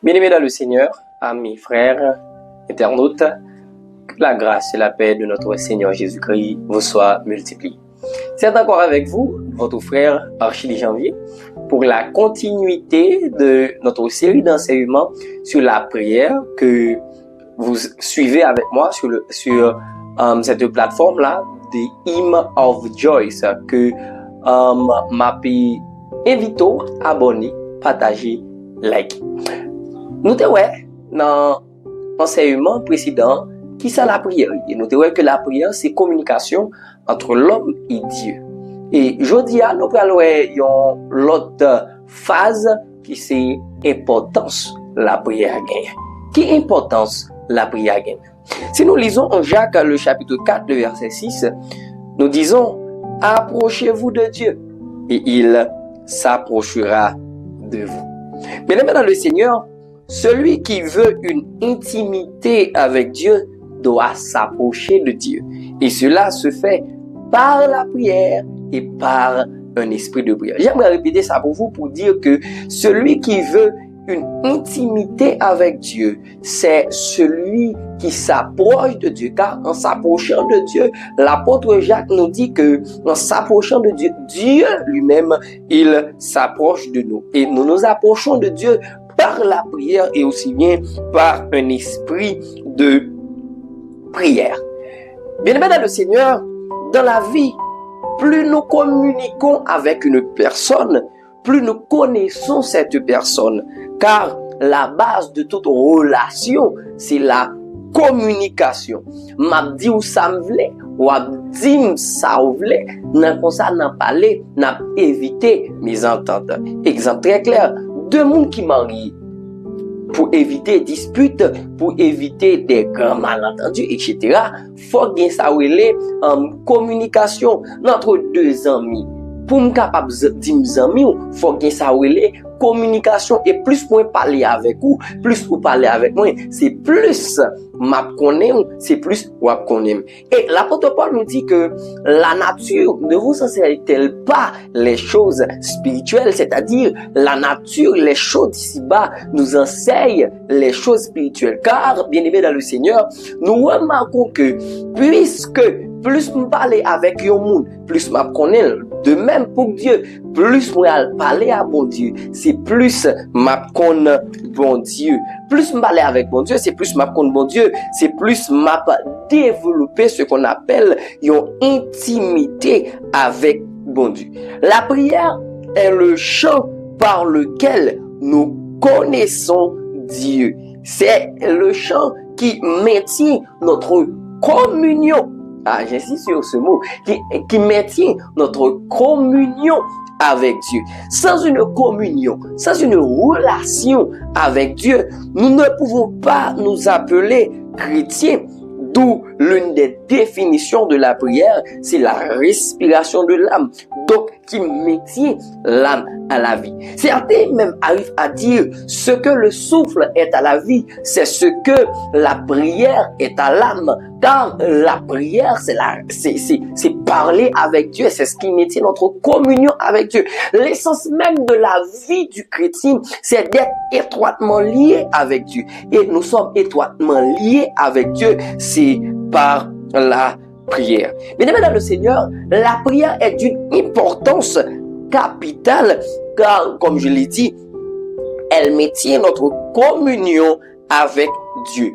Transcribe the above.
Bien-aimés dans le Seigneur, amis, frères, internautes, que la grâce et la paix de notre Seigneur Jésus-Christ vous soient multipliées. C'est encore avec vous, votre frère Archie Janvier, pour la continuité de notre série d'enseignements sur la prière que vous suivez avec moi sur cette plateforme-là, The Hymn of Joy, que m'a invité à abonner, partager, liker. Nous te dans l'enseignement précédent qui c'est la prière. Et nous te que la prière c'est communication entre l'homme et Dieu. Et aujourd'hui nous allons voir l'autre phase qui c'est importance la prière gagne. Qui importance la prière gagne? Si nous lisons en Jacques le chapitre 4 le verset 6, nous disons approchez-vous de Dieu et il s'approchera de vous. Bien-aimés dans le Seigneur, celui qui veut une intimité avec Dieu doit s'approcher de Dieu. Et cela se fait par la prière et par un esprit de prière. J'aimerais répéter ça pour vous pour dire que celui qui veut une intimité avec Dieu, c'est celui qui s'approche de Dieu. Car en s'approchant de Dieu, l'apôtre Jacques nous dit que en s'approchant de Dieu, Dieu lui-même, il s'approche de nous. Et nous nous approchons de Dieu par la prière et aussi bien par un esprit de prière. Bien-aimés dans le Seigneur, dans la vie, plus nous communiquons avec une personne, plus nous connaissons cette personne. Car la base de toute relation, c'est la communication. M'a dit ou ça me vle, ou a dit ça ou vle, nan kon ça nan parler, n'a éviter mes ententes. Exemple très clair, deux monde qui marient pour éviter disputes, pour éviter des grands malentendus, etc. Faut gen ça relé communication entre deux amis. Pour me capable dire mes amis, faut gen ça relé communication et plus moi parler avec vous, plus vous parler avec moi, c'est plus m'a connaît, c'est plus ou connaît. Et l'apôtre Paul nous dit que la nature ne vous enseigne-t-elle pas les choses spirituelles, c'est-à-dire la nature, les choses d'ici-bas nous enseignent les choses spirituelles. Car, bien aimé dans le Seigneur, nous remarquons que puisque plus me parler avec un monde, plus m'a connaît. De même pour Dieu, plus moi parler à bon Dieu, c'est plus m'a connaît bon Dieu. Plus me parler avec bon Dieu, c'est plus m'a connaît bon Dieu, c'est plus m'a développer ce qu'on appelle une intimité avec bon Dieu. La prière est le chant par lequel nous connaissons Dieu. C'est le chant qui maintient notre communion. J'insiste sur ce mot, qui maintient notre communion avec Dieu. Sans une communion, sans une relation avec Dieu, nous ne pouvons pas nous appeler chrétiens. D'où l'une des définitions de la prière, c'est la respiration de l'âme. Donc, qui maintient l'âme à la vie. Certains même arrivent à dire ce que le souffle est à la vie, c'est ce que la prière est à l'âme. Car la prière, c'est parler avec Dieu, c'est ce qui maintient notre communion avec Dieu. L'essence même de la vie du chrétien, c'est d'être étroitement lié avec Dieu. Et nous sommes étroitement liés avec Dieu, c'est par la prière. Bien-aimés dans le Seigneur, la prière est d'une importance capitale, car, comme je l'ai dit, elle maintient notre communion avec Dieu.